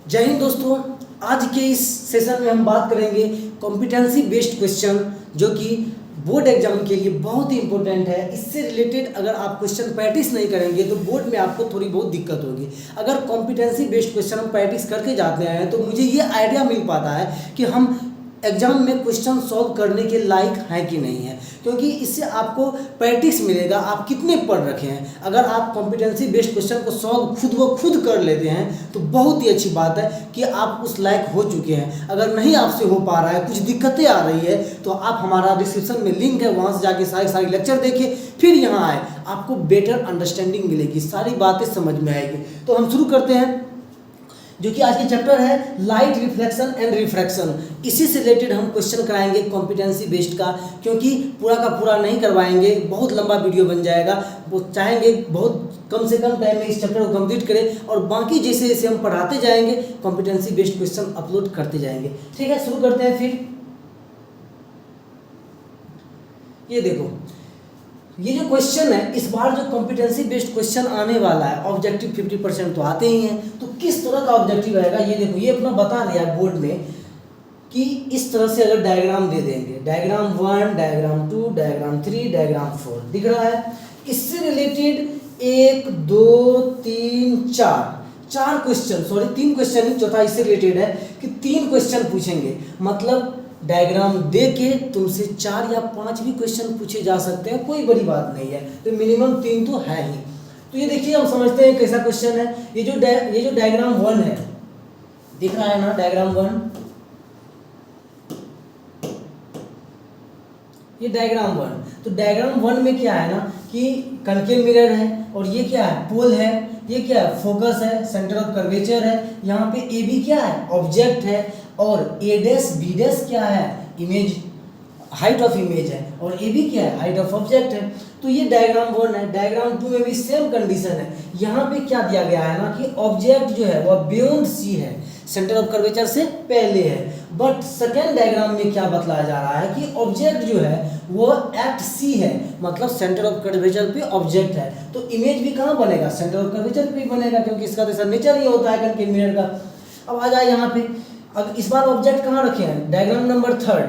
जय हिंद दोस्तों। आज के इस सेशन में हम बात करेंगे कॉम्पिटेंसी बेस्ड क्वेश्चन, जो कि बोर्ड एग्जाम के लिए बहुत ही इंपॉर्टेंट है। इससे रिलेटेड अगर आप क्वेश्चन प्रैक्टिस नहीं करेंगे तो बोर्ड में आपको थोड़ी बहुत दिक्कत होगी। अगर कॉम्पिटेंसी बेस्ड क्वेश्चन हम प्रैक्टिस करके जाते हैं तो मुझे ये आइडिया मिल पाता है कि हम एग्जाम में क्वेश्चन सॉल्व करने के लायक हैं कि नहीं है, क्योंकि इससे आपको प्रैक्टिस मिलेगा आप कितने पढ़ रखे हैं। अगर आप कॉम्पिटेंसी बेस्ड क्वेश्चन को सॉल्व खुद कर लेते हैं तो बहुत ही अच्छी बात है कि आप उस लायक हो चुके हैं। अगर नहीं आपसे हो पा रहा है, कुछ दिक्कतें आ रही है, तो आप हमारा डिस्क्रिप्शन में लिंक है, वहाँ से जाके सारे लेक्चर देखिए, फिर यहाँ आए, आपको बेटर अंडरस्टैंडिंग मिलेगी, सारी बातें समझ में आएगी। तो हम शुरू करते हैं, जो कि आज के चैप्टर है लाइट रिफ्लेक्शन एंड रिफ्रैक्शन। इसी से रिलेटेड हम क्वेश्चन कराएंगे कॉम्पिटेंसी बेस्ड का, क्योंकि पूरा का पूरा नहीं करवाएंगे, बहुत लंबा वीडियो बन जाएगा। वो चाहेंगे बहुत कम से कम टाइम में इस चैप्टर को कंप्लीट करें, और बाकी जैसे जैसे हम पढ़ाते जाएंगे कॉम्पिटेंसी बेस्ड क्वेश्चन अपलोड करते जाएंगे। ठीक है, शुरू करते हैं। फिर ये देखो, ये जो क्वेश्चन है, इस बार जो कॉम्पिटेंसी बेस्ड क्वेश्चन आने वाला है, ऑब्जेक्टिव 50% तो आते ही हैं, तो किस तरह का ऑब्जेक्टिव आएगा ये देखो। ये अपना बता दिया बोर्ड में कि इस तरह से अगर डायग्राम दे देंगे, डायग्राम 1, डायग्राम 2, डायग्राम 3, डायग्राम 4 दिख रहा है। इससे रिलेटेड 1 2 3 4 क्वेश्चन, सॉरी 3 क्वेश्चन, चौथा इससे रिलेटेड है कि 3 क्वेश्चन पूछेंगे। मतलब डायग्राम दे के तुमसे 4 या 5 भी क्वेश्चन पूछे जा सकते हैं, कोई बड़ी बात नहीं है, तो मिनिमम 3 तो है ही। तो ये देखिए, हम समझते हैं कैसा क्वेश्चन है। ये जो डायग्राम 1 है, दिख रहा है ना, डायग्राम 1, ये डायग्राम 1। तो डायग्राम 1 में क्या है ना कि कनकेव मिरर है, और ये क्या है, पोल है, ये क्या है, फोकस है, सेंटर ऑफ कर्वेचर है, यहाँ पे ए बी क्या है, ऑब्जेक्ट है, और ए डैश बी डैश क्या है, इमेज, हाइट ऑफ इमेज है, और ए बी क्या है, हाइट ऑफ ऑब्जेक्ट है। तो ये डायग्राम 1 है। डायग्राम 2 में भी सेम कंडीशन है। यहाँ पे क्या दिया गया है ना कि ऑब्जेक्ट जो है वह बियॉन्ड सी है, सेंटर ऑफ कर्वेचर से पहले है। बट सेकेंड डायग्राम में क्या बतलाया जा रहा है कि ऑब्जेक्ट जो है वो एट सी है, मतलब सेंटर ऑफ कर्वेचर पे ऑब्जेक्ट है। तो इमेज भी कहाँ बनेगा, सेंटर ऑफ कर्वेचर पे ही बनेगा, क्योंकि इसका तो नेचर ही होता है कनकेव मिरर का। अब आ जाए यहाँ पे, अब इस बार ऑब्जेक्ट कहाँ रखे हैं, diagram number 3,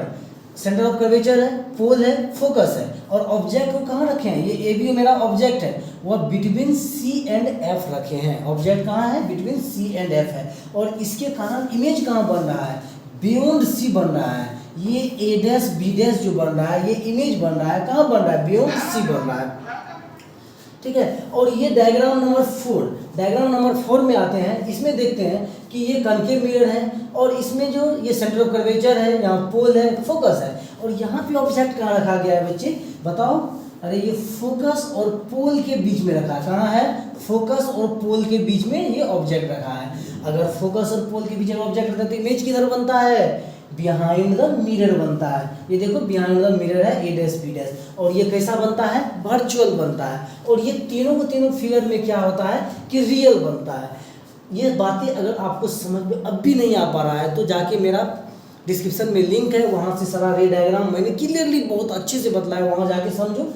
centre of curvature है, पोल है, फोकस है, और ऑब्जेक्ट को कहाँ रखे हैं, ये ए बी मेरा ऑब्जेक्ट है, वह बिटवीन सी एंड एफ रखे हैं। ऑब्जेक्ट कहाँ है, बिटवीन सी एंड एफ है, और इसके कारण इमेज कहाँ बन रहा है, बियॉन्ड सी बन रहा है। ये ए डैश बी डैश जो बन रहा है, ये इमेज बन रहा है, कहाँ बन रहा है, बियॉन्ड सी बन रहा है। ठीक है, और ये डायग्राम नंबर 4, डायग्राम नंबर 4 में आते हैं। इसमें देखते हैं कि ये कनकेव मिरर है, और इसमें जो ये सेंटर ऑफ कर्वेचर है, यहाँ पोल है, फोकस है, और यहाँ पे ऑब्जेक्ट कहाँ रखा गया है बच्चे, बताओ। अरे ये फोकस और पोल के बीच में रखा है। कहाँ है, फोकस और पोल के बीच में ये ऑब्जेक्ट रखा है। अगर फोकस और पोल के बीच में ऑब्जेक्ट रहता है तो इमेज किधर बनता है, बिहाइंड द मिरर बनता है। ये देखो, बिहाइंड द मिरर है, ए डैश बी डैश, और ये कैसा बनता है, वर्चुअल बनता है। और ये तीनों को तीनों फिगर में क्या होता है कि रियल बनता है। ये बातें अगर आपको समझ में अब भी नहीं आ पा रहा है तो जाके मेरा डिस्क्रिप्शन में लिंक है, वहाँ से सारा रे डायग्राम मैंने क्लियरली बहुत अच्छे से बतलाया, वहाँ जाके समझो।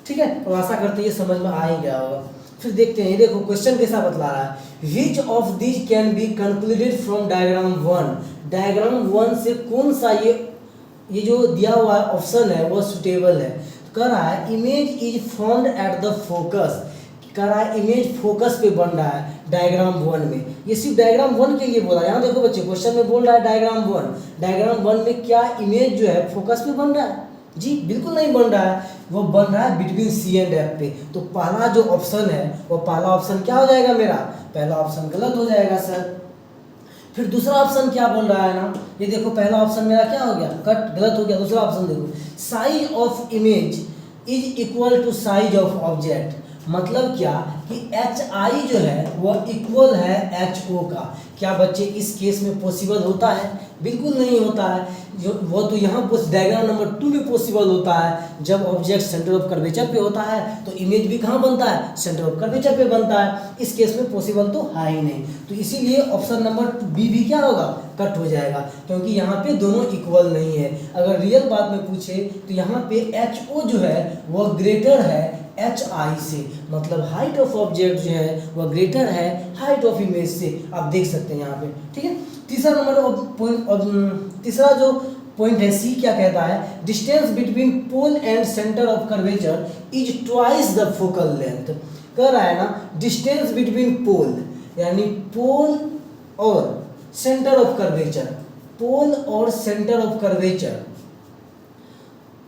ठीक है, और आशा करते हैं ये समझ में आ ही गया होगा। फिर देखते हैं, ये देखो क्वेश्चन कैसा बतला रहा है, which of this can be concluded from diagram 1। Diagram 1 से कौन सा ये जो दिया हुआ ऑप्शन है वो सुटेबल है। कह रहा है image is found at the focus, कह रहा है इमेज फोकस पे बन रहा है डायग्राम 1 में। ये सिर्फ डायग्राम 1 के लिए बोला है। यहाँ देखो बच्चे, क्वेश्चन में बोल रहा है डायग्राम 1, डायग्राम 1 में क्या इमेज जो है फोकस पे बन रहा है, जी बिल्कुल नहीं बन रहा है, वो बन रहा है बिटवीन सी एंड एफ पे। तो पहला जो ऑप्शन है वो पहला ऑप्शन क्या हो जाएगा मेरा, पहला ऑप्शन गलत हो जाएगा सर। फिर दूसरा ऑप्शन क्या बोल रहा है ना, ये देखो पहला ऑप्शन मेरा क्या हो गया, कट, गलत हो गया। दूसरा ऑप्शन देखो, size of image is equal to size of object. मतलब क्या कि एच आई जो है वह इक्वल है एच ओ का। क्या बच्चे इस केस में पॉसिबल होता है, बिल्कुल नहीं होता है। जो वो तो यहाँ डायग्राम नंबर 2 में पॉसिबल होता है। जब ऑब्जेक्ट सेंटर ऑफ कर्वेचर पे होता है तो इमेज भी कहाँ बनता है, सेंटर ऑफ कर्वेचर पे बनता है। इस केस में पॉसिबल तो है ही नहीं, तो इसीलिए ऑप्शन नंबर बी भी क्या होगा, कट हो जाएगा, क्योंकि यहाँ पे दोनों इक्वल नहीं है। अगर रियल बात में पूछे तो यहाँ पे एच ओ जो है वह ग्रेटर है एच आई से, मतलब हाइट ऑफ ऑब्जेक्ट जो है वह ग्रेटर है हाइट ऑफ इमेज से, आप देख सकते हैं यहाँ पे। ठीक है, तीसरा जो पॉइंट है सी क्या कहता है, distance between pole and centre of curvature is twice the focal length. कह रहा है ना, डिस्टेंस बिटवीन पोल यानी पोल और सेंटर ऑफ कर्वेचर, पोल और centre of curvature,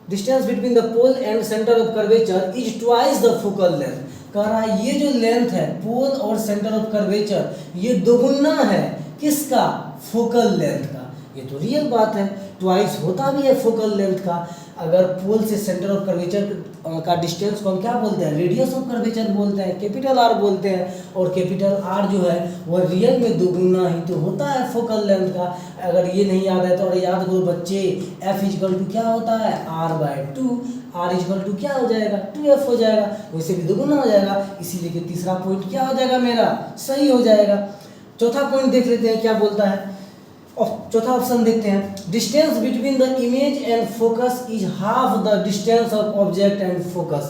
distance between the pole and centre of curvature is twice the focal length. कह रहा है ये जो लेंथ है पोल और सेंटर ऑफ कर्वेचर ये दोगुना है किसका, फोकल लेंथ का। ये तो रियल बात है, ट्वाइस होता भी है फोकल लेंथ का। अगर पोल से सेंटर ऑफ कर्वेचर का डिस्टेंस को हम क्या बोलते हैं, रेडियस ऑफ कर्वेचर बोलते हैं, कैपिटल आर बोलते हैं, और कैपिटल आर जो है वह रियल में दोगुना ही तो होता है फोकल लेंथ का। अगर ये नहीं याद है तो और याद करो बच्चे, एफ इजकल टू क्या होता है, r/2, r इजकल टू क्या हो जाएगा, 2f हो जाएगा, वैसे भी दोगुना हो जाएगा, इसीलिए कि तीसरा पॉइंट क्या हो जाएगा मेरा, सही हो जाएगा। चौथा पॉइंट देख लेते हैं क्या बोलता है, चौथा ऑप्शन देखते हैं, distance between the image and focus is half the distance of object and focus.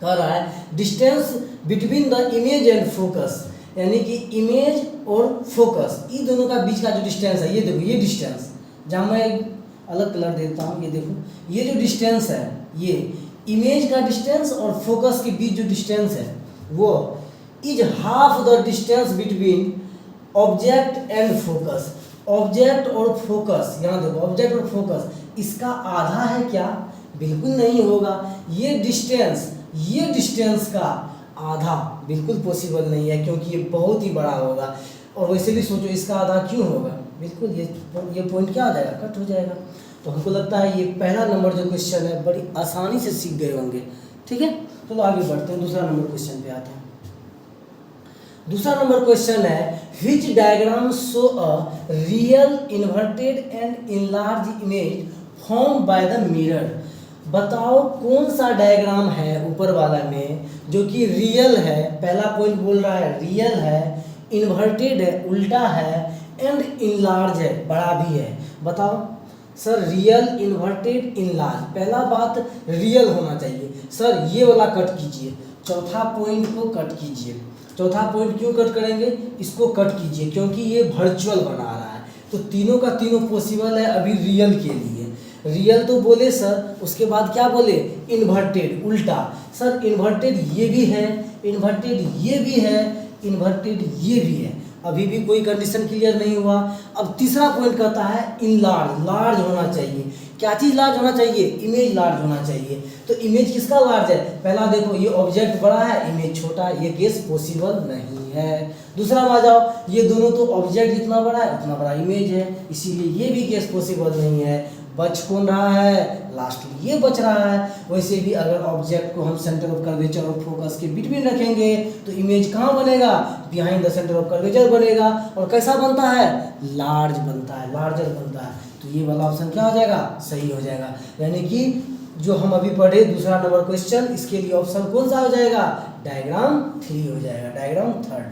कह रहा है distance between the image and focus, यानी कि इमेज और फोकस इन दोनों का बीच का जो डिस्टेंस है, ये देखो ये डिस्टेंस, जहाँ मैं अलग कलर देता हूँ, ये देखो ये जो डिस्टेंस है, ये इमेज का डिस्टेंस और फोकस के बीच जो डिस्टेंस है वो is half the distance between object and focus. Object और फोकस, यहाँ देखो ऑब्जेक्ट और फोकस इसका आधा है क्या, बिल्कुल नहीं होगा। ये डिस्टेंस का आधा बिल्कुल पॉसिबल नहीं है, क्योंकि ये बहुत ही बड़ा होगा। और वैसे भी सोचो इसका आधा क्यों होगा, बिल्कुल ये पॉइंट क्या हो जाएगा, कट हो जाएगा। तो हमको लगता है ये पहला नंबर जो क्वेश्चन है बड़ी आसानी से सीख गए होंगे। ठीक है, चलो आगे बढ़ते हैं, दूसरा नंबर क्वेश्चन पे आते हैं। दूसरा नंबर क्वेश्चन है, which diagram show a real inverted and enlarge image form by the mirror. बताओ कौन सा डायग्राम है ऊपर वाला में जो कि रियल है, पहला पॉइंट बोल रहा है रियल है, इन्वर्टेड है उल्टा है, एंड इनलार्ज है बड़ा भी है। बताओ सर, रियल इन्वर्टेड इनलार्ज, पहला बात रियल होना चाहिए। सर ये वाला कट कीजिए, चौथा पॉइंट को कट कीजिए। चौथा पॉइंट क्यों कट करेंगे, इसको कट कीजिए क्योंकि ये वर्चुअल बना रहा है। तो तीनों का तीनों पॉसिबल है अभी रियल के लिए। रियल तो बोले सर, उसके बाद क्या बोले, इन्वर्टेड उल्टा। सर इन्वर्टेड ये भी है, इन्वर्टेड ये भी है, इन्वर्टेड ये भी है, अभी भी कोई कंडीशन क्लियर नहीं हुआ। अब तीसरा पॉइंट कहता है इनलार्ज, लार्ज होना चाहिए। क्या चीज़ लार्ज होना चाहिए, इमेज लार्ज होना चाहिए। तो इमेज किसका लार्ज है, पहला देखो ये ऑब्जेक्ट बड़ा है इमेज छोटा, ये केस पॉसिबल नहीं है। दूसरा आ जाओ, ये दोनों तो ऑब्जेक्ट जितना बड़ा है उतना बड़ा इमेज है, इसीलिए ये भी केस पॉसिबल नहीं है। बच कौन रहा है, लास्टली ये बच रहा है। वैसे भी अगर ऑब्जेक्ट को हम सेंटर ऑफ कर्वेचर और फोकस के बिटवीन रखेंगे तो इमेज कहाँ बनेगा, behind the centre of curvature बनेगा, और कैसा बनता है, लार्ज बनता है, लार्जर बनता है। तो ये वाला ऑप्शन क्या हो जाएगा, सही हो जाएगा। यानी कि जो हम अभी पढ़े दूसरा नंबर क्वेश्चन, इसके लिए ऑप्शन कौन सा हो जाएगा, डायग्राम 3 हो जाएगा, डायग्राम 3।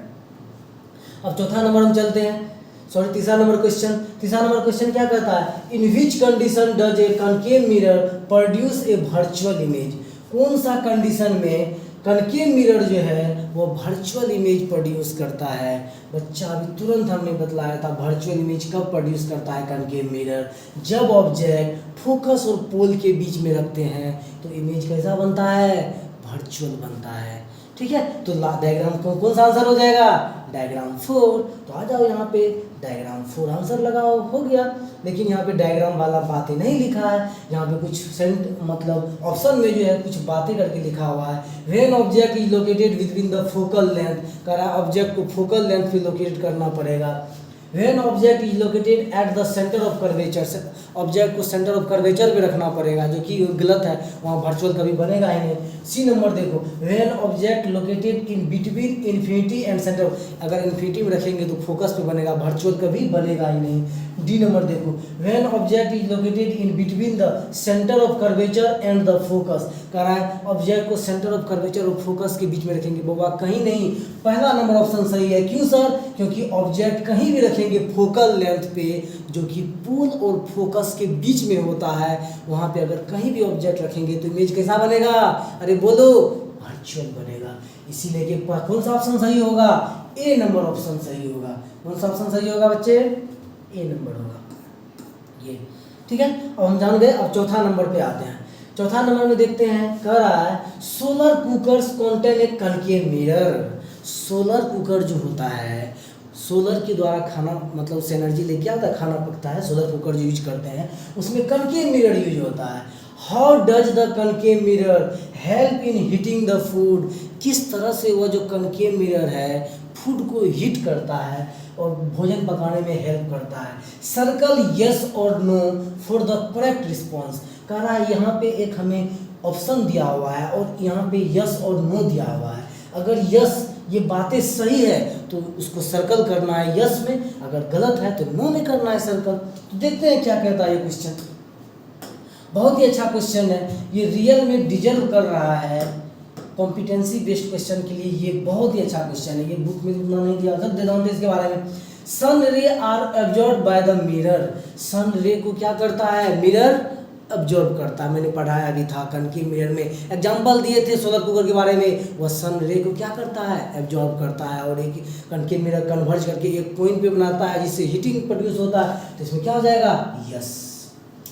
अब चौथा नंबर हम चलते हैं, सॉरी तीसरा नंबर क्वेश्चन। तीसरा नंबर क्वेश्चन क्या कहता है, in which condition does a concave mirror produce a virtual image. कौन सा कंडीशन में कनकेव मिरर जो है वो वर्चुअल इमेज प्रोड्यूस करता है। बच्चा अभी तुरंत हमने बतलाया था वर्चुअल इमेज कब प्रोड्यूस करता है कनकेव मिरर, जब ऑब्जेक्ट फोकस और पोल के बीच में रखते हैं तो इमेज कैसा बनता है, वर्चुअल बनता है। ठीक है, तो डायग्राम को कौन सा आंसर हो जाएगा, डायग्राम 4। तो आ जाओ यहाँ पे डायग्राम 4 आंसर लगाओ, हो गया। लेकिन यहाँ पे डायग्राम वाला बातें नहीं लिखा है, यहाँ पे कुछ मतलब ऑप्शन में जो है कुछ बातें करके लिखा हुआ है। When object is located with the focal length, कह रहा है ऑब्जेक्ट को फोकल लेंथ पे लोकेट करना पड़ेगा। When object is located at the centre of curvature, object को सेंटर ऑफ कर्वेचर पे रखना पड़ेगा, जो कि गलत है, वहाँ वर्चुअल कभी बनेगा ही नहीं। सी नंबर देखो, when object located in between infinity and centre, अगर इन्फिनिटी में रखेंगे तो फोकस पे बनेगा, वर्चुअल कभी बनेगा ही नहीं। डी नंबर देखो, when object is located in between the centre of curvature and the focus, कह रहा है ऑब्जेक्ट को सेंटर ऑफ कर्वेचर और फोकस के बीच में रखेंगे, बाबा कहीं नहीं। पहला नंबर ऑप्शन सही है, क्यों सर, क्योंकि ऑब्जेक्ट कहीं भी रखेंगे फोकल लेंथ पे जो कि पोल और फोकस के बीच में होता है, वहाँ पे अगर कहीं भी ऑब्जेक्ट रखेंगे तो इमेज कैसा बनेगा, अरे बोलो, वर्चुअल बनेगा। इसीलिए कि कौन सा ऑप्शन सही होगा, ए नंबर ऑप्शन सही होगा। कौन सा ऑप्शन सही होगा बच्चे, ए नंबर होगा ये, ठीक है। अब हम जान गए, अब चौथा नंबर पे आते हैं। चौथा नंबर में देखते हैं, कह रहा है solar cookers contain a concave mirror. Solar cooker जो होता है, सोलर के द्वारा खाना मतलब उससे एनर्जी लेके आता है, खाना पकता है, सोलर कुकर जो यूज करते हैं उसमें कनकेव मिरर यूज होता है। How does the concave mirror help in heating the food. किस तरह से वह जो कनकेव मिरर है फूड को हीट करता है और भोजन पकाने में हेल्प करता है। सर्कल यस और no for the correct response. कह रहा है यहाँ पे एक हमें ऑप्शन दिया हुआ है और यहाँ पे यस और नो दिया हुआ है। अगर यस ये बातें सही है तो उसको सर्कल करना है यस में, अगर गलत है तो नो में करना है सर्कल। तो देखते हैं क्या कहता है ये क्वेश्चन। बहुत ही अच्छा क्वेश्चन है, ये रियल में डिजर्व कर रहा है कॉम्पिटेंसी बेस्ड क्वेश्चन के लिए। ये बहुत ही अच्छा क्वेश्चन है, ये बुक में उतना नहीं दिया था, देता हूँ इसके बारे में। Sun ray are absorb by the mirror. Sun ray को क्या करता है, मिरर अब्जॉर्ब करता है। मैंने पढ़ाया भी था कनकेव मिरर में, एग्जाम्पल दिए थे सोलर कुकर के बारे में। वह सन रे को क्या करता है, एब्जॉर्ब करता है और एक कनकेव मिरर कन्वर्ज करके एक पॉइंट पे बनाता है जिससे हीटिंग प्रोड्यूस होता है। तो इसमें क्या हो जाएगा, यस।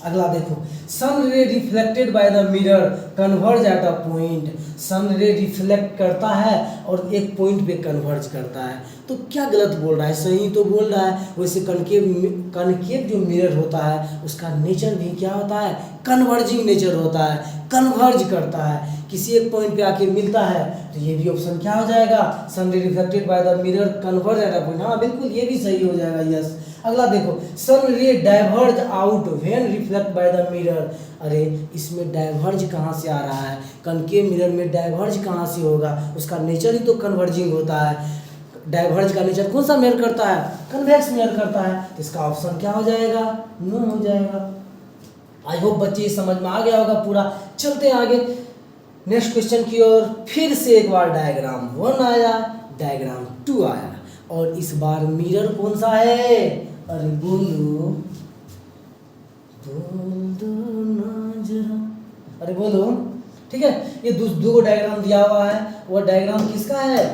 अगला देखो, sun ray reflected by the mirror converge at a point. Sun ray reflect करता है और एक पॉइंट पे कन्वर्ज करता है। तो क्या गलत बोल रहा है, सही तो बोल रहा है। वैसे कनकेव जो मिरर होता है उसका नेचर भी क्या होता है, कन्वर्जिंग नेचर होता है, कन्वर्ज करता है, किसी एक पॉइंट पे आके मिलता है। तो ये भी ऑप्शन क्या हो जाएगा, sun ray reflected by the mirror converge at a point. हाँ बिल्कुल ये भी सही हो जाएगा, यस। अगला देखो, सन रे diverge out when reflect bye the mirror. अरे इसमें डाइवर्ज कहाँ से आ रहा है, कनकेव मिरर में डाइवर्ज कहाँ से होगा, उसका नेचर ही तो कन्वर्जिंग होता है। डाइवर्ज का नेचर कौन सा मिरर करता है, कन्वेक्स मिरर करता है। तो इसका ऑप्शन क्या हो जाएगा, नो हो जाएगा। आई होप बच्चे समझ में आ गया होगा पूरा। चलते हैं आगे नेक्स्ट क्वेश्चन की ओर। फिर से एक बार डायग्राम 1 आया, डायग्राम 2 आया और इस बार मिरर कौन सा है, अरे बोलो बोल दो ना जरा, अरे बोलो। ठीक है, ये दो डायग्राम दिया हुआ है, वो डायग्राम किसका है,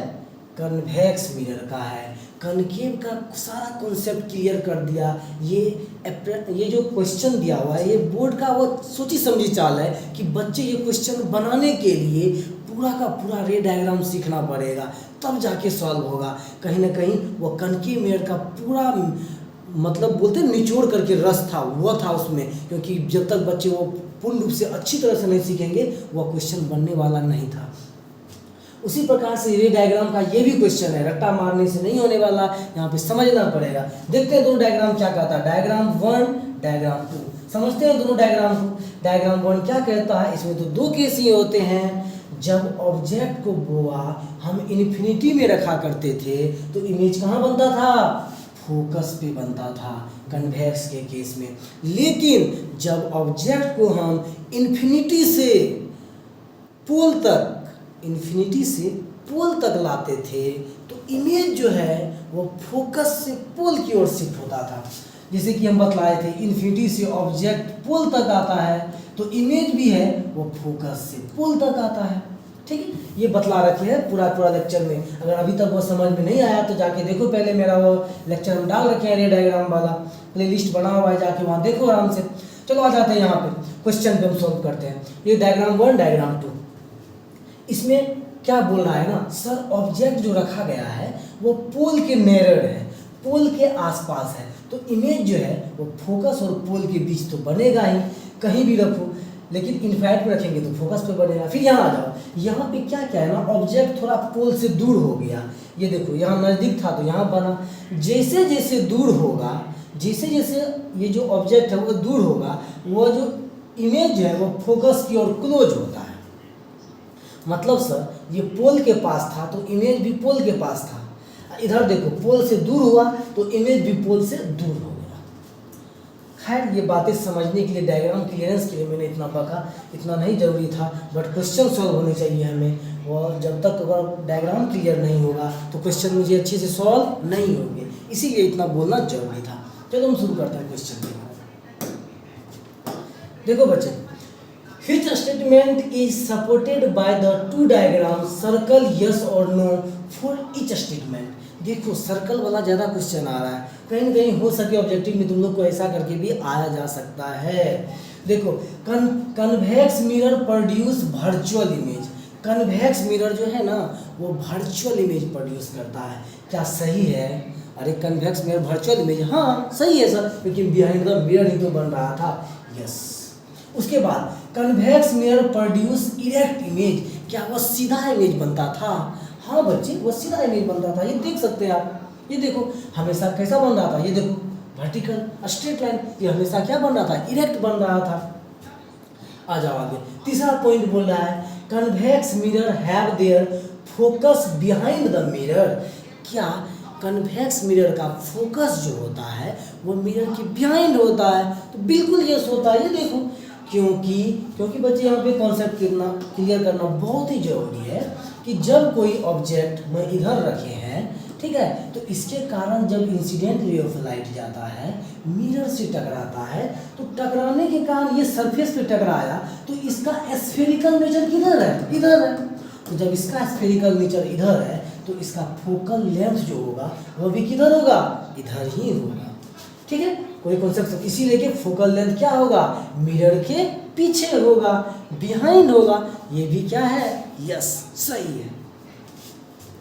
कन्वेक्स मिरर का है। कनकेव का सारा कॉन्सेप्ट क्लियर कर दिया। ये जो क्वेश्चन दिया हुआ है ये बोर्ड का वो सोची समझी चाल है कि बच्चे ये क्वेश्चन बनाने के लिए पूरा का पूरा रे डायग्राम सीखना पड़ेगा, तब जाके सॉल्व होगा। कहीं ना कहीं वो कनकेव मिरर का पूरा मतलब बोलते निचोड़ करके रस था, वो था उसमें, क्योंकि जब तक बच्चे वो पूर्ण रूप से अच्छी तरह से नहीं सीखेंगे वह क्वेश्चन बनने वाला नहीं था। उसी प्रकार से रे डायग्राम का ये भी क्वेश्चन है, रट्टा मारने से नहीं होने वाला, यहाँ पे समझना पड़ेगा। देखते हैं दोनों डायग्राम क्या कहता है, डायग्राम 1 डायग्राम 2। समझते हैं दोनों डायग्राम को। डायग्राम 1 क्या कहता है, इसमें तो दो केस ये होते हैं। जब ऑब्जेक्ट को बोआ हम इन्फिनिटी में रखा करते थे तो इमेज कहाँ बनता था, फोकस पे बनता था कन्वेक्स के केस में। लेकिन जब ऑब्जेक्ट को हम इन्फिनिटी से पोल तक लाते थे तो इमेज जो है वो फोकस से पोल की ओर शिफ्ट होता था। जैसे कि हम बतलाए थे, इन्फिनिटी से ऑब्जेक्ट पोल तक आता है तो इमेज भी है वो फोकस से पोल तक आता है। ठीक है, ये बतला रखे हैं पूरा लेक्चर में। अगर अभी तक वो समझ में नहीं आया तो जाके देखो, पहले मेरा वो लेक्चर हम डाल रखे हैं रे डायग्राम वाला, प्लेलिस्ट बना हुआ है, जाके वहाँ देखो आराम से। चलो आ जाते हैं यहाँ पे क्वेश्चन पे, हम सॉल्व करते हैं। ये डायग्राम 1 डायग्राम 2, इसमें क्या बोल रहा है ना सर, ऑब्जेक्ट जो रखा गया है वो पोल के नियर है, पोल के आसपास है, तो इमेज जो है वो फोकस और पोल के बीच तो बनेगा ही, कहीं भी रखो, लेकिन इनफाइनाइट में रखेंगे तो फोकस पे बनेगा। फिर यहाँ आ जाओ, यहाँ पे क्या क्या है ना, ऑब्जेक्ट थोड़ा पोल से दूर हो गया, ये देखो यहाँ नज़दीक था तो यहाँ बना। जैसे जैसे दूर होगा, जैसे जैसे ये जो ऑब्जेक्ट है वो दूर होगा, वो जो इमेज है वो फोकस की ओर क्लोज होता है। मतलब सर ये पोल के पास था तो इमेज भी पोल के पास था, इधर देखो पोल से दूर हुआ तो इमेज भी पोल से दूर हो गया। खैर ये बातें समझने के लिए, डायग्राम क्लियरेंस के लिए मैंने इतना बका, इतना नहीं जरूरी था, बट क्वेश्चन सॉल्व होने चाहिए हमें। और जब तक अगर डायग्राम क्लियर नहीं होगा तो क्वेश्चन मुझे अच्छे से सॉल्व नहीं होंगे, इसीलिए इतना बोलना जरूरी था। चलो हम शुरू करते हैं क्वेश्चन। देखो बच्चे, Which statement is supported by the two diagrams? Circle yes or no for each statement. देखो सर्कल वाला ज़्यादा क्वेश्चन आ रहा है, कहीं ना कहीं हो सके ऑब्जेक्टिव में तुम लोग को ऐसा करके भी आया जा सकता है। देखो convex mirror produce virtual image. Convex mirror जो है ना वो वर्चुअल इमेज प्रोड्यूस करता है, क्या सही है? अरे कन्वेक्स मिरर वर्चुअल इमेज, हाँ सही है सर, लेकिन बिहाइंड द मिरर ही तो बन रहा था। यस। उसके बाद convex mirror produce erect image, क्या वो सीधा इमेज बनता था? हाँ बच्चे वो सीधा इमेज बनता था, ये देख सकते हैं आप। ये देखो हमेशा कैसा बन रहा था, ये देखो वर्टिकल स्ट्रेट लाइन, ये हमेशा क्या बन रहा था? इरेक्ट बन रहा था। आ जाओ आगे, तीसरा पॉइंट बोल रहा है convex mirror have their focus behind the mirror. क्या कन्वेक्स मिरर का फोकस जो होता है वो मिरर के बिहाइंड होता है? तो बिल्कुल यस होता है। ये देखो क्योंकि बच्चे यहाँ पे कॉन्सेप्ट कितना क्लियर करना बहुत ही जरूरी है कि जब कोई ऑब्जेक्ट में इधर रखे हैं, ठीक है, तो इसके कारण जब इंसिडेंट रे ऑफ लाइट जाता है मिरर से टकराता है, तो टकराने के कारण ये सरफेस पे टकराया, तो इसका स्फेरिकल नेचर किधर है? इधर है। तो जब इसका स्फेरिकल नेचर इधर है तो इसका फोकल लेंथ जो होगा वो भी किधर होगा? इधर ही होगा। ठीक है, कोई कॉन्सेप्ट इसीलिए कि फोकल लेंथ क्या होगा? मिरर के पीछे होगा, बिहाइंड होगा। ये भी क्या है? यस सही है।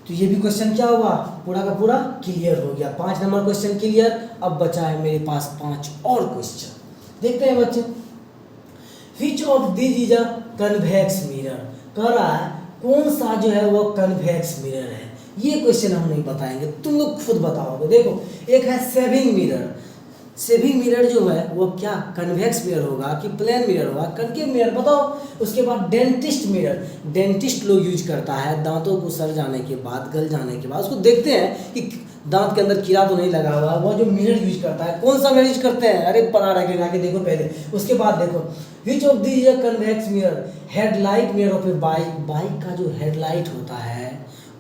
तो ये भी क्वेश्चन क्या हुआ? पूरा का पूरा क्लियर हो गया। 5 नंबर क्वेश्चन क्लियर। अब बचा है मेरे पास 5 और क्वेश्चन, देखते हैं बच्चे। Which of this is a convex mirror? कह रहा है कौन सा जो है वो कन्वेक्स मिरर है। ये क्वेश्चन हम नहीं बताएंगे, तुम लोग खुद बताओगे। देखो एक है सेविंग मिरर। सेविंग मिरर जो है वो क्या कन्वेक्स मिरर होगा कि प्लेन मिरर होगा? कनकेव मिरर बताओ। उसके बाद डेंटिस्ट मिरर, डेंटिस्ट लोग यूज करता है दांतों को सड़ जाने के बाद, गल जाने के बाद उसको देखते हैं कि दांत के अंदर कीड़ा तो नहीं लगा हुआ, वो जो मिरर यूज करता है कौन सा मिरर यूज करते हैं? अरे पढ़ा रखेगा कि देखो पहले। उसके बाद देखो which of this is a convex mirror? Headlight mirror of A bike. Bike का जो हेडलाइट होता है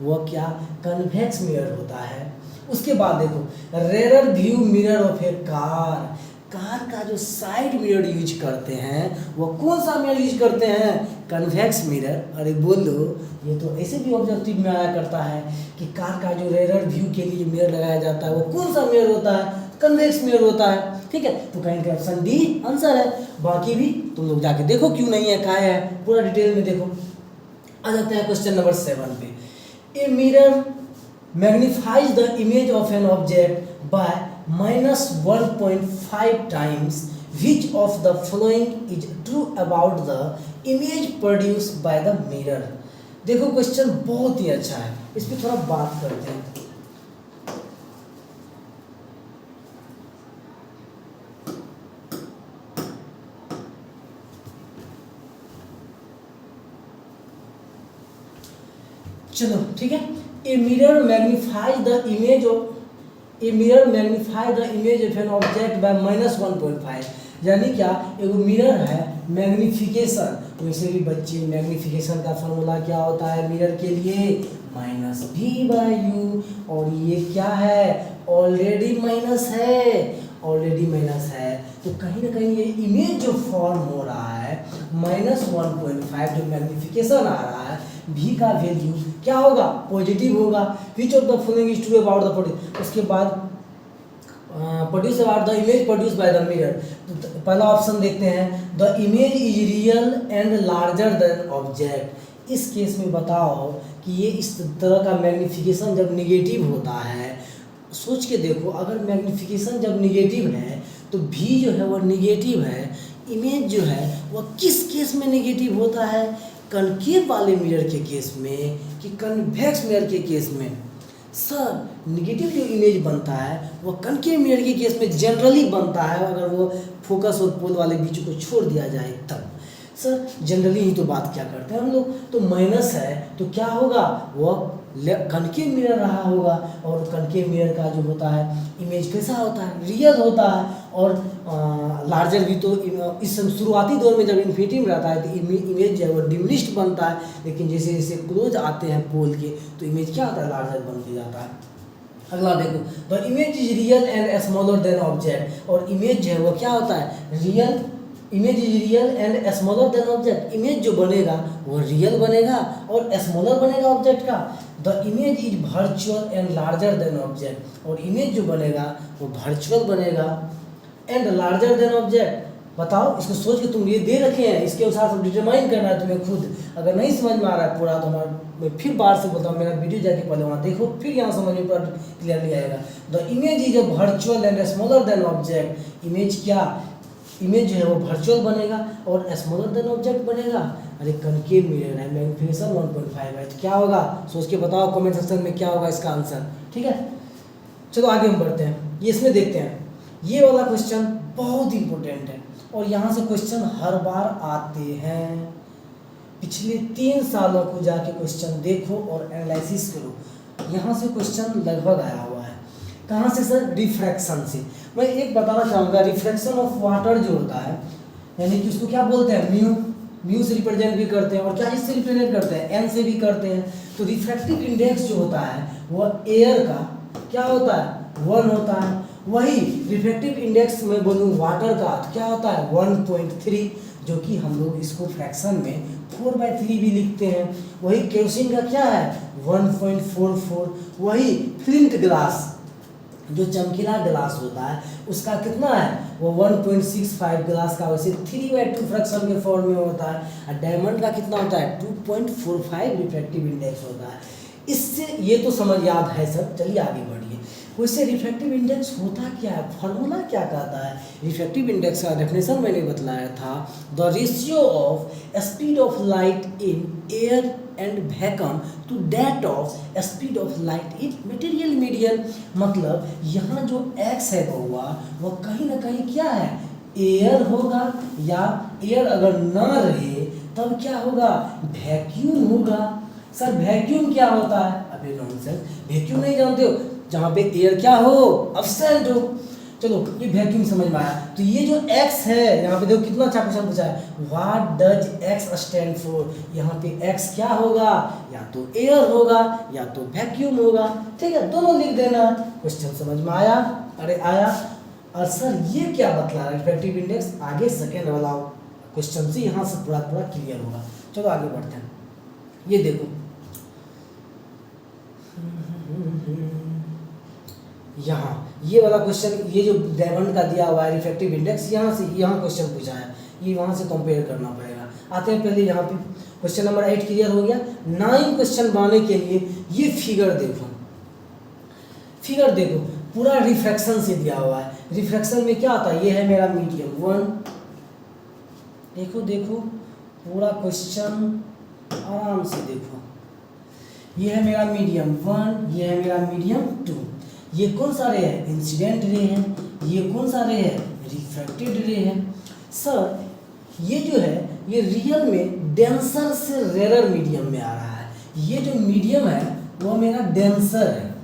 वो क्या कन्वेक्स मिरर होता है। उसके बाद देखो rear view mirror of A car. Car का जो साइड मिरर यूज करते हैं वो कौन सा मिरर यूज करते हैं? Convex mirror. अरे बोलो, ये तो ऐसे भी ऑब्जेक्टिव में आया करता है कि कार का जो रेयर व्यू के लिए मिरर लगाया जाता है वो कौन सा मिरर होता है? कन्वेक्स मिरर होता है। ठीक है, तो कहेंगे ऑप्शन डी आंसर है। बाकी भी तुम लोग जाके देखो क्यों नहीं है, कहा है पूरा डिटेल में देखो। आ जाते हैं क्वेश्चन नंबर 7 पे। A mirror magnifies the image of an object by -1.5 times. Which of the following is true about the image produced by the mirror? देखो क्वेश्चन बहुत ही अच्छा है, इस पे थोड़ा बात करते हैं। चलो ठीक है। A mirror magnifies the image of an object by -1.5। यानी क्या? एक मिरर है मैग्निफिकेशन, वैसे भी बच्चे मैग्निफिकेशन का फॉर्मूला क्या होता है मिरर के लिए? -v/u। और ये क्या है? ऑलरेडी माइनस है, तो कहीं ना कहीं ये इमेज जो फॉर्म हो रहा है -1.5 जो मैग्निफिकेशन आ रहा है, v का वैल्यू क्या होगा? पॉजिटिव होगा। Which of the following is true about the produce. उसके बाद produce about the image produce by the mirror. तो पहला ऑप्शन देखते हैं, the image is real and larger than object. इस केस में बताओ कि ये इस तरह का मैग्निफिकेशन जब निगेटिव होता है, सोच के देखो, अगर मैग्निफिकेशन जब निगेटिव है तो v जो है वो निगेटिव है। इमेज जो है वो किस केस में निगेटिव होता है? कनकेव वाले मिरर के केस में कि कन्वेक्स मिरर के केस में? सर निगेटिव जो इमेज बनता है वो कनकेव मिरर के केस में जनरली बनता है, अगर वो फोकस और पोल वाले बीच को छोड़ दिया जाए तब। सर जनरली ही तो बात क्या करते हैं हम लोग, तो माइनस है तो क्या होगा? वो कनकेव मिरर रहा होगा, और कनकेव मिरर का जो होता है इमेज कैसा होता है? रियल होता है। और लार्जर भी तो इस शुरुआती दौर में जब इन्फिनिटी में रहता है तो इमेज जो है वो डिमिनिश्ड बनता है, लेकिन जैसे जैसे क्लोज आते हैं पोल के तो इमेज क्या होता है? लार्जर बन के जाता है। अगला देखो, the image is real and smaller than object. और इमेज जो है वो क्या होता है? Real image is real and smaller than object, image जो बनेगा वो रियल बनेगा और स्मॉलर बनेगा ऑब्जेक्ट का। The image is virtual and larger than object, और इमेज जो बनेगा वो वर्चुअल बनेगा एंड लार्जर देन ऑब्जेक्ट। बताओ, इसको सोच के तुम ये दे रखे हैं, इसके अनुसार सब डिटरमाइन करना है तुम्हें खुद। अगर नहीं समझ में आ रहा है पूरा तो मैं फिर बार से बोलता हूँ, मेरा वीडियो जाके पहले वहाँ देखो, फिर यहाँ समझ में पूरा क्लियरली आएगा। The image is a virtual and smaller than object, image क्या, इमेज जो है वो वर्चुअल बनेगा और स्मॉलर देन ऑब्जेक्ट बनेगा। अरे कनकेव मिरर है, मैग्नीफिकेशन 1.5 है, तो क्या होगा सोच के बताओ कमेंट सेक्शन में क्या होगा इसका आंसर। ठीक है, चलो आगे हम बढ़ते हैं, ये इसमें देखते हैं। ये वाला क्वेश्चन बहुत इंपॉर्टेंट है और यहाँ से क्वेश्चन हर बार आते हैं। पिछले 3 सालों को जाके क्वेश्चन देखो और एनालिसिस करो, यहाँ से क्वेश्चन लगभग आया हुआ है। कहाँ से सर? रिफ्रैक्शन से। मैं एक बताना चाहूँगा, रिफ्रैक्शन ऑफ वाटर जो होता है, यानी कि उसको क्या बोलते हैं, म्यू, म्यू से रिप्रेजेंट भी करते हैं और क्या इससे रिप्रेजेंट करते हैं, एन से भी करते हैं। तो रिफ्रैक्टिव इंडेक्स जो होता है वो एयर का क्या होता है, 1 होता है। वही रिफ्रैक्टिव इंडेक्स में बोलूँ वाटर का तो क्या होता है, 1.3, जो कि हम लोग इसको फ्रैक्शन में 4/3 भी लिखते हैं। वही केरोसिन का क्या है, 1.44। वही फ्लिंट ग्लास जो चमकीला ग्लास होता है उसका कितना है, वो 1.65 ग्लास का, वैसे 3/2 फ्रैक्शन के फॉर्म में होता है। और डायमंड का कितना होता है, 2.45 रिफ्रैक्टिव इंडेक्स होता है। इससे ये तो समझ याद है सर, चलिए आगे बढ़िए। वैसे रिफ्रैक्टिव इंडेक्स होता क्या है, फार्मूला क्या कहता है? रिफ्रैक्टिव इंडेक्स का डेफिनेशन मैंने बतलाया था, the ratio of speed of light in air and vacuum to that of speed of light in material medium. मतलब यहाँ जो x है बउआ वो कहीं ना कहीं क्या है, एयर होगा, या एयर अगर ना रहे तब क्या होगा, वैक्यूम होगा। सर वैक्यूम क्या होता है, अबे नॉनसेंस, वैक्यूम नहीं जानते हो, जहाँ पे एयर क्या हो, एब्सेंट हो। चलो ये वैक्यूम समझ में आया। तो ये जो x है, यहाँ पे देखो कितना अच्छा क्वेश्चन पूछा है, what does x stand for. यहाँ पे x क्या होगा, या तो एयर होगा या तो वैक्यूम होगा। ठीक है, दोनों लिख देना। क्वेश्चन समझ में आया? अरे आया। और सर ये क्या बतला रहा है रिफ्रैक्टिव इंडेक्स, आगे सेकेंड वाला क्वेश्चन से यहाँ से पूरा पूरा क्लियर होगा। चलो आगे बढ़ते हैं। ये देखो यहाँ ये वाला क्वेश्चन, ये जो डायमंड का दिया हुआ है रिफ्रैक्टिव इंडेक्स, यहाँ से यहाँ क्वेश्चन पूछा है, ये वहाँ से कंपेयर करना पड़ेगा। आते हैं पहले यहाँ पे क्वेश्चन नंबर 8 क्लियर हो गया। 9 क्वेश्चन बनाने के लिए ये फिगर देखो, फिगर देखो पूरा रिफ्रैक्शन से दिया हुआ है। रिफ्रैक्शन में क्या आता है, ये है मेरा मीडियम 1, देखो देखो पूरा क्वेश्चन आराम से देखो, ये है मेरा मीडियम 1, ये है मेरा मीडियम 2। ये कौन सा रे है, इंसिडेंट रे है, ये कौन सा रे है, रिफ्रैक्टेड रे है। सर ये जो है ये रियल में डेंसर से रेरर मीडियम में आ रहा है। ये जो मीडियम है वो मेरा डेंसर है,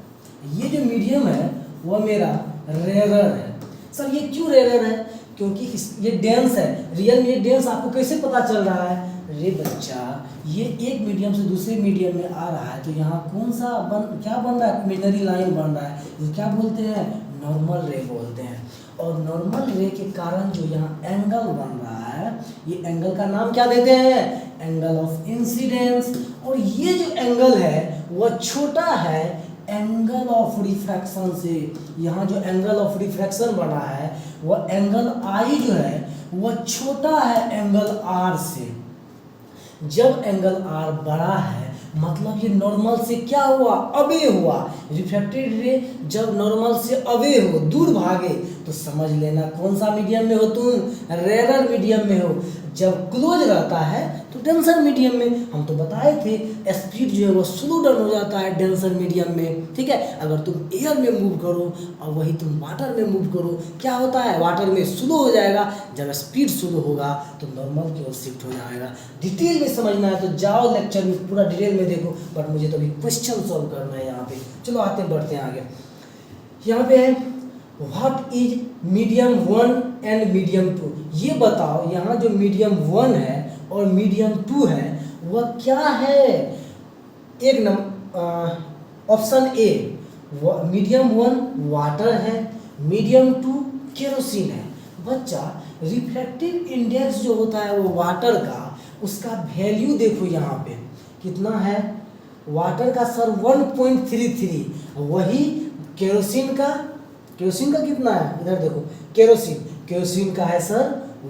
ये जो मीडियम है वो मेरा रेरर है। सर ये क्यों रेरर है, क्योंकि ये डेंस है। रियल में ये डेंस आपको कैसे पता चल रहा है, रे बच्चा ये एक मीडियम से दूसरे मीडियम में आ रहा है तो यहाँ कौन सा क्या बन रहा है, इमेजिनरी लाइन बन रहा है, ये क्या बोलते हैं, नॉर्मल रे बोलते हैं। और नॉर्मल रे के कारण जो यहाँ एंगल बन रहा है, ये एंगल का नाम क्या देते हैं, एंगल ऑफ इंसिडेंस। और ये जो एंगल है वह छोटा है एंगल ऑफ रिफ्रैक्शन से। यहाँ जो एंगल ऑफ रिफ्रैक्शन बना है वह एंगल आई जो है वह छोटा है एंगल आर से। जब एंगल आर बड़ा है मतलब ये नॉर्मल से क्या हुआ, अवे हुआ। रिफ्रैक्टेड रे जब नॉर्मल से अवे हो, दूर भागे, तो समझ लेना कौन सा मीडियम में हो तुम, रेरर मीडियम में हो। जब क्लोज रहता है तो डेंसर मीडियम में। हम तो बताए थे स्पीड जो है वो स्लो डाउन हो जाता है डेंसर मीडियम में। ठीक है, अगर तुम एयर में मूव करो और वही तुम वाटर में मूव करो, क्या होता है, वाटर में स्लो हो जाएगा, जब स्पीड स्लो होगा तो नॉर्मल की ओर शिफ्ट हो जाएगा। डिटेल में समझना है तो जाओ लेक्चर में पूरा डिटेल में देखो, बट मुझे तो अभी क्वेश्चन सॉल्व करना है यहाँ पे। चलो आते बढ़ते हैं आगे। यहाँ पे है what is medium 1 and medium 2। ये बताओ यहाँ जो मीडियम 1 है और मीडियम 2 है वह क्या है। एक number option A, medium 1 water है, मीडियम 2 केरोसिन है। बच्चा रिफ्रैक्टिव इंडेक्स जो होता है वो वाटर का, उसका वैल्यू देखो यहाँ पे कितना है, वाटर का सर 1.33, वही केरोसिन का कितना है, इधर देखो केरोसिन का है सर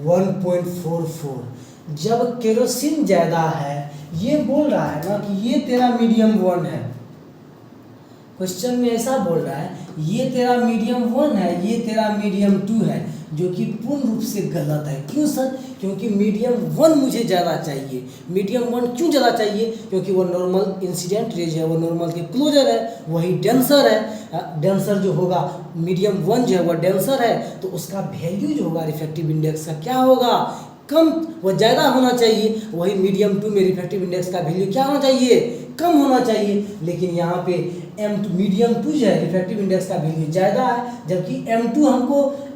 1.44। जब केरोसिन ज़्यादा है, ये बोल रहा है ना कि ये तेरा मीडियम 1 है, क्वेश्चन में ऐसा बोल रहा है ये तेरा मीडियम 1 है, ये तेरा मीडियम 2 है, जो कि पूर्ण रूप से गलत है। क्यों सर? क्योंकि मीडियम 1 मुझे ज़्यादा चाहिए। मीडियम 1 क्यों ज़्यादा चाहिए? क्योंकि वो नॉर्मल इंसिडेंट रेज है, वो नॉर्मल के क्लोजर है, वही डेंसर है। डेंसर जो होगा, मीडियम 1 जो है वह डेंसर है, तो उसका वैल्यू जो होगा रिफ्रैक्टिव इंडेक्स का क्या होगा, कम, वो ज़्यादा होना चाहिए। वही मीडियम 2 में रिफ्रैक्टिव इंडेक्स का वैल्यू क्या होना चाहिए, कम होना चाहिए। लेकिन यहाँ पे मीडियम 2 जो है रिफ्रैक्टिव इंडेक्स का वैल्यू ज़्यादा है, जबकि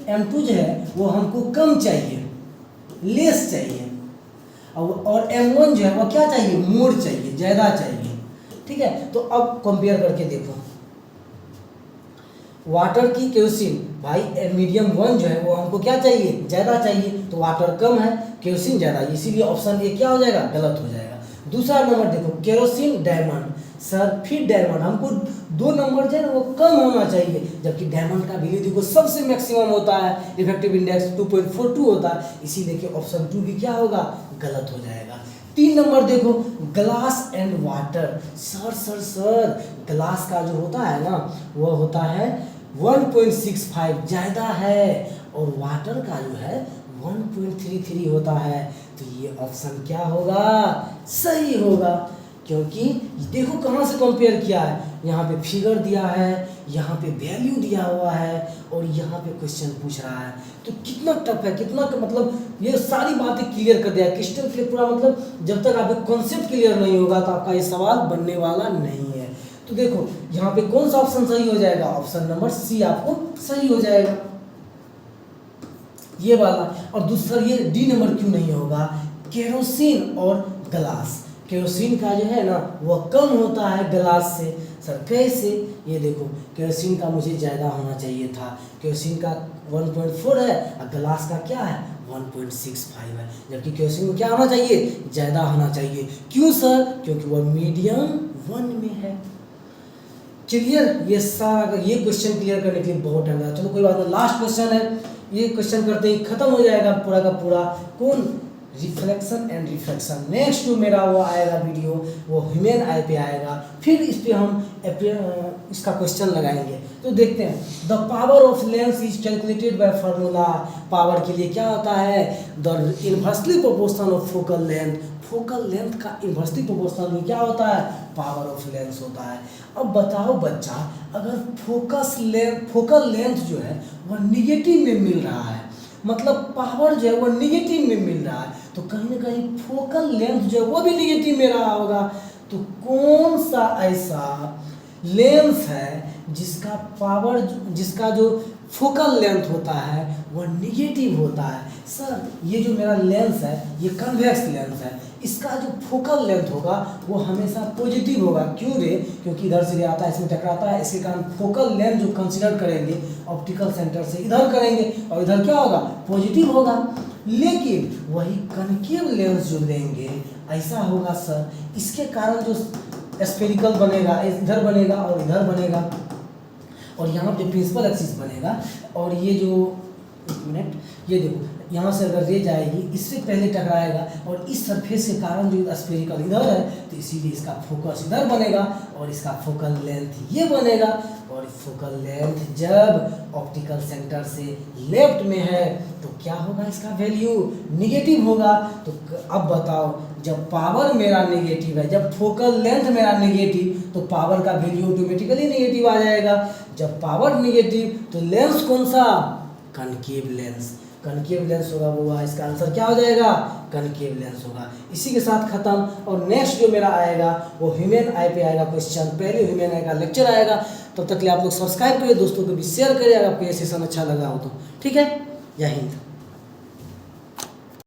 M2 जो है वो हमको कम चाहिए, लेस चाहिए, और M1 जो है वो क्या चाहिए, मोर चाहिए, ज़्यादा चाहिए। ठीक है, तो अब कंपेयर करके देखो, वाटर की केरोसिन, भाई मीडियम 1 जो है वो हमको क्या चाहिए, ज़्यादा चाहिए, तो वाटर कम है, केरोसिन ज़्यादा, इसीलिए ऑप्शन ए क्या हो जाएगा, गलत हो जाएगा। दूसरा नंबर देखो, केरोसिन डायमंड, सर फिर डायमंड हमको 2 नंबर जो है ना वो कम होना चाहिए, जबकि डायमंड का वैल्यू देखो सबसे मैक्सिमम होता है, इफेक्टिव इंडेक्स 2.42 होता है, इसीलिए ऑप्शन 2 भी क्या होगा, गलत हो जाएगा। 3 नंबर देखो, glass and water, sir glass का जो होता है ना वो होता है 1.65, ज़्यादा है, और वाटर का जो है 1.33 होता है, तो ये ऑप्शन क्या होगा, सही होगा। क्योंकि देखो कहाँ से कंपेयर किया है, यहाँ पे फिगर दिया है, यहाँ पे वैल्यू दिया हुआ है, और यहाँ पे क्वेश्चन पूछ रहा है, तो कितना टफ है, कितना मतलब ये सारी बातें क्लियर कर दिया, क्रिस्टल क्लियर पूरा। मतलब जब तक आपका कॉन्सेप्ट क्लियर नहीं होगा तो आपका ये सवाल बनने वाला नहीं है। तो देखो यहाँ पे कौन सा ऑप्शन सही हो जाएगा, ऑप्शन नंबर सी आपको सही हो जाएगा, ये वाला। और दूसरा ये डी नंबर क्यों नहीं होगा, केरोसिन और ग्लास, केरोसिन का जो है ना वह कम होता है ग्लास से। सर कैसे, ये देखो केरोसिन का मुझे ज़्यादा होना चाहिए था, केरोसिन का 1.4 है और ग्लास का क्या है 1.65 है, जबकि केरोसिन को क्या होना चाहिए, ज़्यादा होना चाहिए। क्यों सर? क्योंकि वह मीडियम 1 में है। क्लियर, ये सारा ये क्वेश्चन क्लियर करने के लिए बहुत टाइम लगा, चलो कोई बात नहीं, लास्ट क्वेश्चन है, ये क्वेश्चन करते ही खत्म हो जाएगा पूरा का पूरा। कौन, रिफ्लेक्शन एंड रिफ्रैक्शन। नेक्स्ट जो मेरा वो आएगा वीडियो, वो ह्यूमन आई पे आएगा, फिर इस पे हम इसका क्वेश्चन लगाएंगे। तो देखते हैं, the power of lens is calculated by formula. Power के लिए क्या होता है, the inversely proportional of focal length, focal length का इनवर्सली प्रोपोर्शनल में क्या होता है, पावर ऑफ लेंस होता है। अब बताओ बच्चा, अगर फोकल लेंथ जो है वह निगेटिव में मिल रहा है, मतलब पावर जो है वो निगेटिव में मिल रहा है, तो कहीं ना कहीं फोकल लेंथ जो है वो भी निगेटिव में रहा होगा। तो कौन सा ऐसा लेंस है जिसका जो फोकल लेंथ होता है वह निगेटिव होता है। सर ये जो मेरा लेंस है ये कन्वेक्स लेंस है, इसका जो फोकल लेंथ होगा वो हमेशा पॉजिटिव होगा। क्यों रे? क्योंकि इधर से आता है, इसमें टकराता है, इसके कारण फोकल लेंथ जो कंसीडर करेंगे ऑप्टिकल सेंटर से इधर करेंगे, और इधर क्या होगा, पॉजिटिव होगा। लेकिन वही कनकेव लेंस जो लेंगे ऐसा होगा सर, इसके कारण जो स्फेरिकल बनेगा, इधर बनेगा और इधर बनेगा, और यहाँ पे प्रिंसिपल एक्सिस बनेगा, और ये जो एक मिनट, ये देखो यहाँ से अगर रे जाएगी इससे पहले टकराएगा, और इस सरफेस के कारण जो स्फेरिकल इधर है, तो इसीलिए इसका फोकस इधर बनेगा और इसका फोकल लेंथ ये बनेगा। और फोकल लेंथ जब ऑप्टिकल सेंटर से लेफ्ट में है तो क्या होगा, इसका वैल्यू निगेटिव होगा। तो अब बताओ, जब पावर मेरा नेगेटिव है, जब फोकल लेंथ मेरा नेगेटिव, तो पावर का वैल्यू ऑटोमेटिकली नेगेटिव आ जाएगा। जब पावर नेगेटिव तो लेंस कौन सा, कनकेव लेंस, कनकेव लेंस होगा वो, इसका आंसर क्या हो जाएगा, कनकेव लेंस होगा। इसी के साथ खत्म। और नेक्स्ट जो मेरा आएगा वो ह्यूमन आई पे आएगा क्वेश्चन, पहले ह्यूमन आई का लेक्चर आएगा। तब तक के लिए आप लोग सब्सक्राइब करिए, दोस्तों को भी शेयर करिए अगर आपको ये सेशन अच्छा लगा हो तो। ठीक है, जय हिंद।